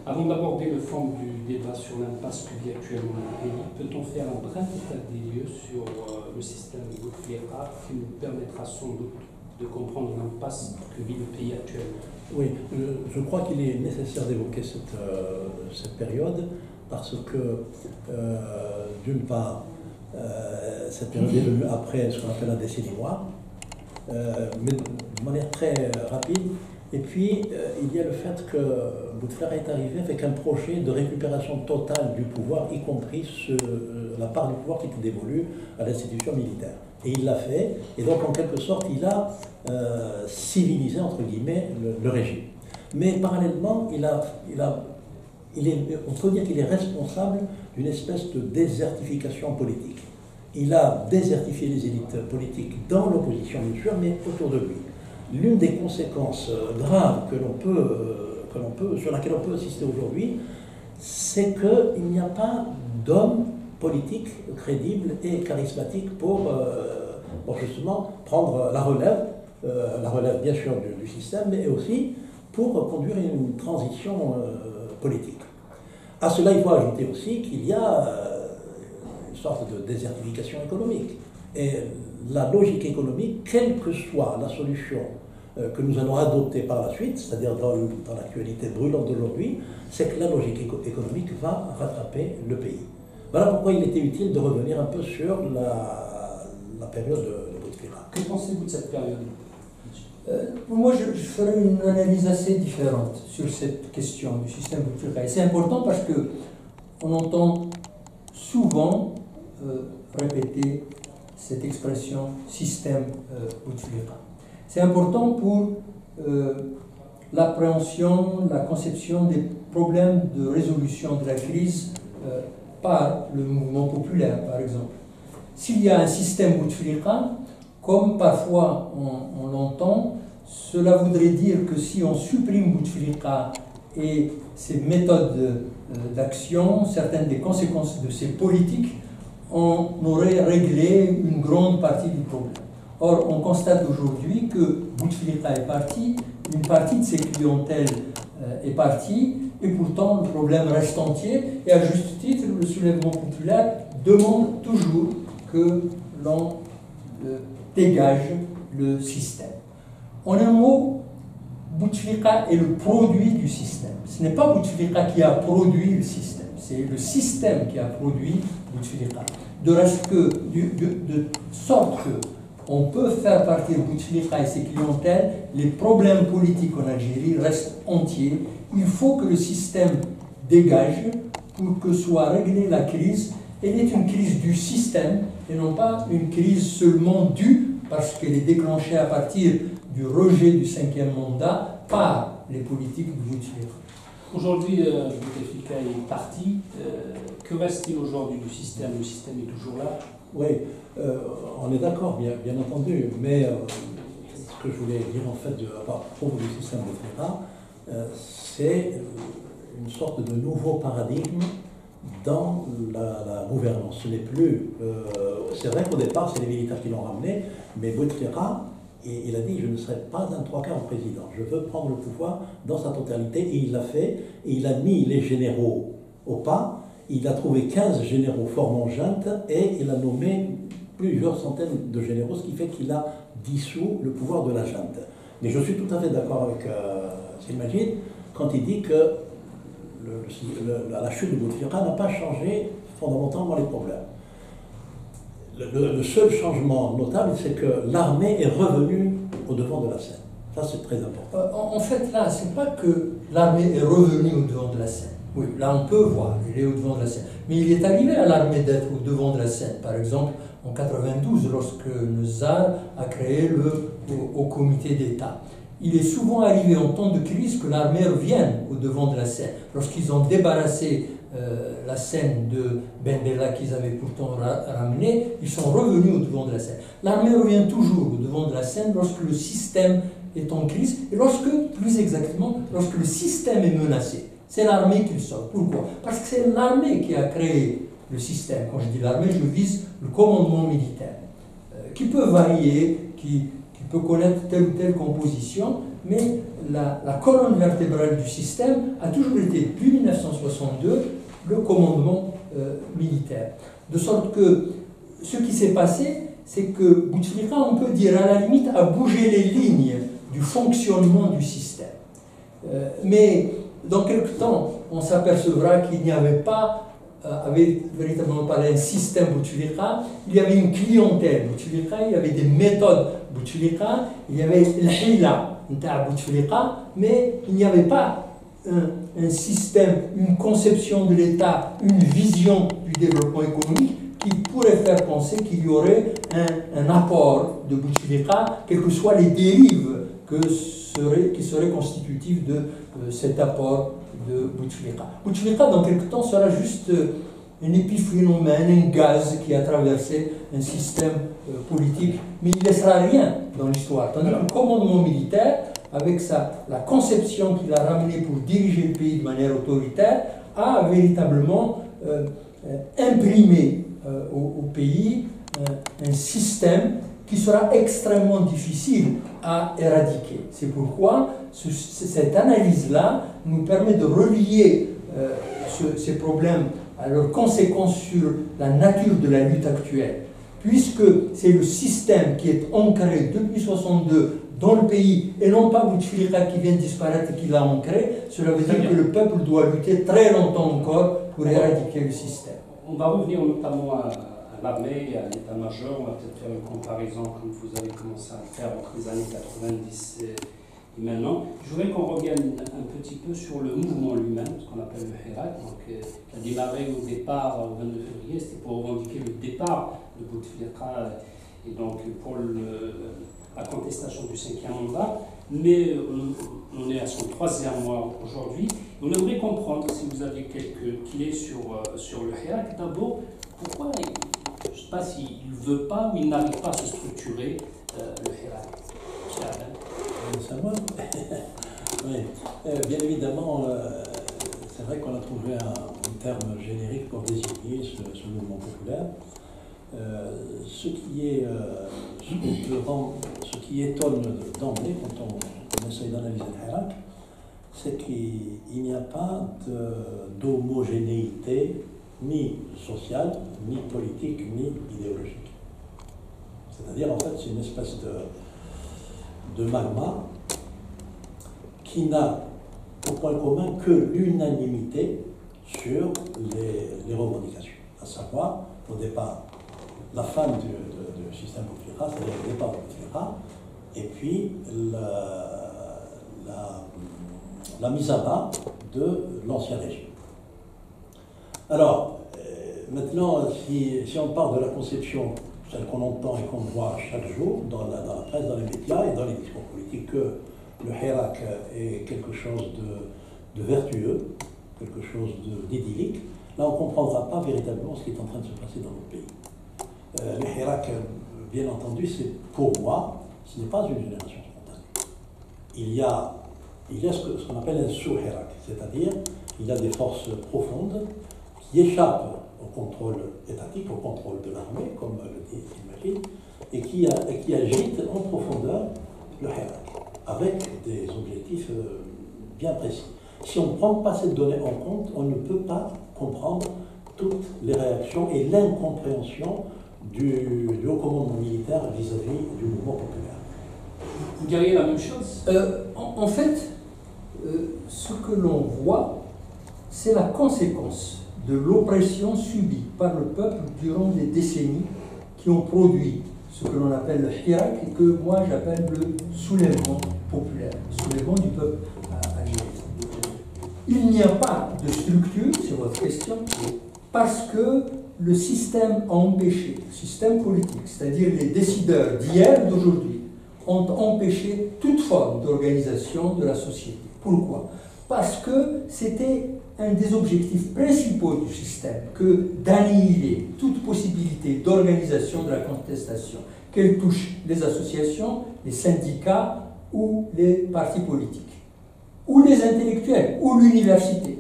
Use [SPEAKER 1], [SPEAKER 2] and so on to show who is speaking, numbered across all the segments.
[SPEAKER 1] Avant d'aborder le fond du débat sur l'impasse que vit actuellement le pays, peut-on faire un bref état des lieux sur le système Bouteflika qui nous permettra sans doute de comprendre l'impasse que vit le pays actuellement?
[SPEAKER 2] Oui, je crois qu'il est nécessaire d'évoquer cette période parce que, d'une part, cette période est venue après ce qu'on appelle la décennie noire, mais de manière très rapide. Et puis, il y a le fait que Bouteflika est arrivé avec un projet de récupération totale du pouvoir, y compris la part du pouvoir qui était dévolue à l'institution militaire. Et il l'a fait, et donc en quelque sorte, il a civilisé, entre guillemets, le régime. Mais parallèlement, on peut dire qu'il est responsable d'une espèce de désertification politique. Il a désertifié les élites politiques dans l'opposition, bien sûr, mais autour de lui. L'une des conséquences graves sur laquelle on peut assister aujourd'hui, c'est qu'il n'y a pas d'homme politique crédible et charismatique pour justement prendre la relève bien sûr du système, mais aussi pour conduire une transition politique. À cela, il faut ajouter aussi qu'il y a une sorte de désertification économique. Et la logique économique, quelle que soit la solution que nous allons adopter par la suite, c'est-à-dire dans l'actualité brûlante d'aujourd'hui, c'est que la logique économique va rattraper le pays. Voilà pourquoi il était utile de revenir un peu sur la période de Bouteflika.
[SPEAKER 1] Que pensez-vous de cette période?
[SPEAKER 3] Moi, je ferai une analyse assez différente sur cette question du système Bouteflika. Et c'est important parce qu'on entend souvent répéter cette expression système Bouteflika. C'est important pour l'appréhension, la conception des problèmes de résolution de la crise par le mouvement populaire, par exemple. S'il y a un système Bouteflika, comme parfois on l'entend, cela voudrait dire que si on supprime Bouteflika et ses méthodes d'action, certaines des conséquences de ses politiques, on aurait réglé une grande partie du problème. Or, on constate aujourd'hui que Bouteflika est parti, une partie de ses clientèles est partie, et pourtant le problème reste entier, et à juste titre, le soulèvement populaire demande toujours que l'on dégage le système. En un mot, Bouteflika est le produit du système. Ce n'est pas Bouteflika qui a produit le système, c'est le système qui a produit Bouteflika. De sorte qu'on peut faire partir Bouteflika et ses clientèles, les problèmes politiques en Algérie restent entiers. Il faut que le système dégage pour que soit réglée la crise. Elle est une crise du système et non pas une crise seulement due parce qu'elle est déclenchée à partir du rejet du 5e mandat par les politiques de Bouteflika.
[SPEAKER 1] Aujourd'hui, Bouteflika est parti. Que reste-t-il aujourd'hui du système? Le système est toujours là?
[SPEAKER 2] Oui, on est d'accord, bien entendu, mais ce que je voulais dire en fait à propos du système Bouteflika, c'est une sorte de nouveau paradigme dans la gouvernance. Ce n'est plus... c'est vrai qu'au départ, c'est les militaires qui l'ont ramené, mais Bouteflika, il a dit « je ne serai pas un 3/4 président, je veux prendre le pouvoir dans sa totalité », et il l'a fait, et il a mis les généraux au pas, il a trouvé 15 généraux formant junte, et il a nommé plusieurs centaines de généraux, ce qui fait qu'il a dissous le pouvoir de la junte. Mais je suis tout à fait d'accord avec Silmajid quand il dit que la chute de Bouteflika n'a pas changé fondamentalement les problèmes. Le seul changement notable, c'est que l'armée est revenue au devant de la scène. Ça, c'est très important.
[SPEAKER 3] En fait, là, ce n'est pas que l'armée est revenue au devant de la scène. Oui, là, on peut voir, il est au devant de la scène. Mais il est arrivé à l'armée d'être au devant de la scène. Par exemple, en 1992, lorsque le tsar a créé le Haut Comité d'État. Il est souvent arrivé en temps de crise que l'armée revienne au devant de la scène. Lorsqu'ils ont débarrassé la scène de Ben Bella qu'ils avaient pourtant ramené, ils sont revenus au devant de la scène. L'armée revient toujours au devant de la scène lorsque le système est en crise et lorsque, plus exactement, lorsque le système est menacé. C'est l'armée qui le sort. Pourquoi? Parce que c'est l'armée qui a créé le système. Quand je dis l'armée, je vise le commandement militaire, qui peut varier, qui peut connaître telle ou telle composition, mais la colonne vertébrale du système a toujours été, depuis 1962, le commandement militaire. De sorte que ce qui s'est passé, c'est que Bouteflika, on peut dire à la limite, a bougé les lignes du fonctionnement du système. Mais dans quelque temps, on s'apercevra qu'il n'y avait pas, véritablement pas un système Bouteflika, il y avait une clientèle Bouteflika, il y avait des méthodes Bouteflika, il y avait l'hila Bouteflika, mais il n'y avait pas un système, une conception de l'État, une vision du développement économique qui pourrait faire penser qu'il y aurait un apport de Bouteflika, quelles que soient les dérives qui seraient constitutives de cet apport de Bouteflika. Bouteflika, dans quelque temps, sera juste un épiphénomène, un gaz qui a traversé un système politique, mais il ne laissera rien dans l'histoire. Tandis que le commandement militaire, avec la conception qu'il a ramenée pour diriger le pays de manière autoritaire, a véritablement imprimé au pays un système qui sera extrêmement difficile à éradiquer. C'est pourquoi cette analyse-là nous permet de relier ces problèmes à leurs conséquences sur la nature de la lutte actuelle. Puisque c'est le système qui est ancré depuis 1962 dans le pays, et non pas Bouteflika qui vient de disparaître et qui l'a ancré, cela veut dire que le peuple doit lutter très longtemps encore pour éradiquer le système.
[SPEAKER 1] On va revenir notamment à l'armée et à l'état-major. On va peut-être faire une comparaison, comme vous avez commencé à le faire entre les années 90 et maintenant. Je voudrais qu'on revienne un petit peu sur le mouvement lui-même, ce qu'on appelle le Hirak, qui a démarré au départ, au 22 février, c'était pour revendiquer le départ de Bouteflika et donc pour la contestation du 5e mandat. Mais on est à son 3e mois aujourd'hui. On aimerait comprendre, si vous avez quelques clés sur le Hirak, d'abord, pourquoi, je ne sais pas s'il ne veut pas ou il n'arrive pas à se structurer, le Hirak.
[SPEAKER 2] Savoir. Oui. Bien évidemment, c'est vrai qu'on a trouvé un terme générique pour désigner ce mouvement populaire. Ce qui étonne d'emblée quand on essaye d'analyser le Hirak, c'est qu'il n'y a pas d'homogénéité ni sociale, ni politique, ni idéologique. C'est-à-dire, en fait, c'est une espèce de magma qui n'a au point commun que l'unanimité sur les revendications. À savoir, au départ, la fin du système Bouteflika, c'est-à-dire le départ de Bouteflika, et puis la mise à bas de l'ancien régime. Alors, maintenant, si on part de la conception, celle qu'on entend et qu'on voit chaque jour dans la presse, dans les médias et dans les discours politiques, que le Hirak est quelque chose de vertueux, quelque chose d'idyllique, là on ne comprendra pas véritablement ce qui est en train de se passer dans notre pays. Le Hirak, bien entendu, pour moi, ce n'est pas une génération spontanée. Il y a ce qu'on appelle un sous-Hirak, c'est-à-dire il y a des forces profondes qui échappent au contrôle étatique, au contrôle de l'armée, comme le dit Imagine, et qui agitent en profondeur le Hirak, avec des objectifs bien précis. Si on ne prend pas cette donnée en compte, on ne peut pas comprendre toutes les réactions et l'incompréhension du haut commandement militaire vis-à-vis du mouvement populaire.
[SPEAKER 1] Vous diriez la même chose?
[SPEAKER 3] En fait, ce que l'on voit, c'est la conséquence de l'oppression subie par le peuple durant des décennies qui ont produit ce que l'on appelle le Hirak et que moi j'appelle le soulèvement populaire, le soulèvement du peuple algérien. Il n'y a pas de structure, c'est votre question, parce que le système a empêché, le système politique, c'est-à-dire les décideurs d'hier, d'aujourd'hui, ont empêché toute forme d'organisation de la société. Pourquoi? Parce que c'était un des objectifs principaux du système que d'annihiler toute possibilité d'organisation de la contestation, qu'elle touche les associations, les syndicats ou les partis politiques, ou les intellectuels, ou l'université.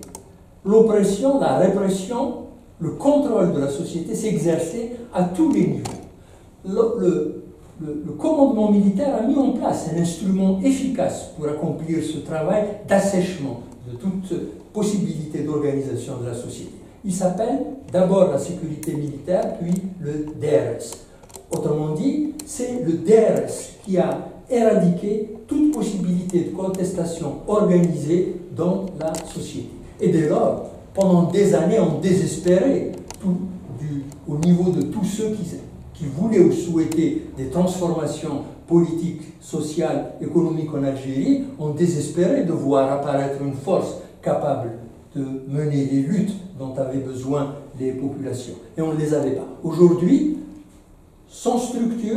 [SPEAKER 3] L'oppression, la répression, le contrôle de la société s'exerçait à tous les niveaux. Le le commandement militaire a mis en place un instrument efficace pour accomplir ce travail d'assèchement de toute possibilité d'organisation de la société. Il s'appelle d'abord la sécurité militaire, puis le DRS. Autrement dit, c'est le DRS qui a éradiqué toute possibilité de contestation organisée dans la société. Et dès lors, pendant des années, on désespérait au niveau de tous ceux qui voulaient ou souhaitaient des transformations politiques, sociales, économiques en Algérie, on désespérait de voir apparaître une force capable de mener les luttes dont avaient besoin les populations. Et on ne les avait pas. Aujourd'hui, sans structure,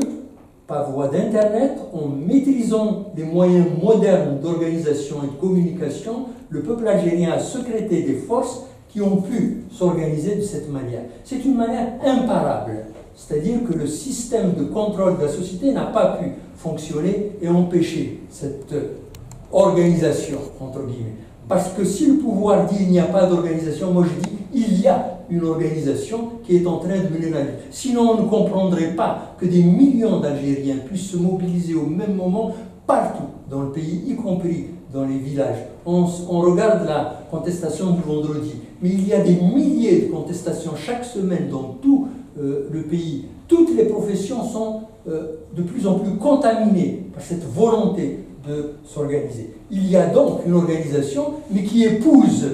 [SPEAKER 3] par voie d'Internet, en maîtrisant les moyens modernes d'organisation et de communication, le peuple algérien a sécrété des forces qui ont pu s'organiser de cette manière. C'est une manière imparable, c'est-à-dire que le système de contrôle de la société n'a pas pu fonctionner et empêcher cette organisation, entre guillemets. Parce que si le pouvoir dit il n'y a pas d'organisation, moi je dis il y a une organisation qui est en train de mener la lutte. Sinon on ne comprendrait pas que des millions d'Algériens puissent se mobiliser au même moment partout dans le pays, y compris dans les villages. On regarde la contestation du vendredi, mais il y a des milliers de contestations chaque semaine dans tout le pays. Toutes les professions sont de plus en plus contaminées par cette volonté de s'organiser. Il y a donc une organisation, mais qui épouse,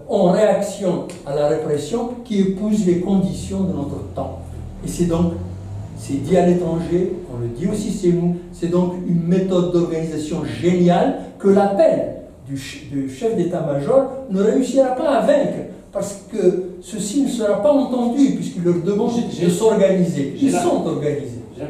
[SPEAKER 3] en réaction à la répression, qui épouse les conditions de notre temps. Et c'est dit à l'étranger, on le dit aussi chez nous, c'est donc une méthode d'organisation géniale que l'appel du chef d'état-major ne réussira pas à vaincre, parce que ceci ne sera pas entendu, puisqu'il leur demande de s'organiser. Ils sont organisés.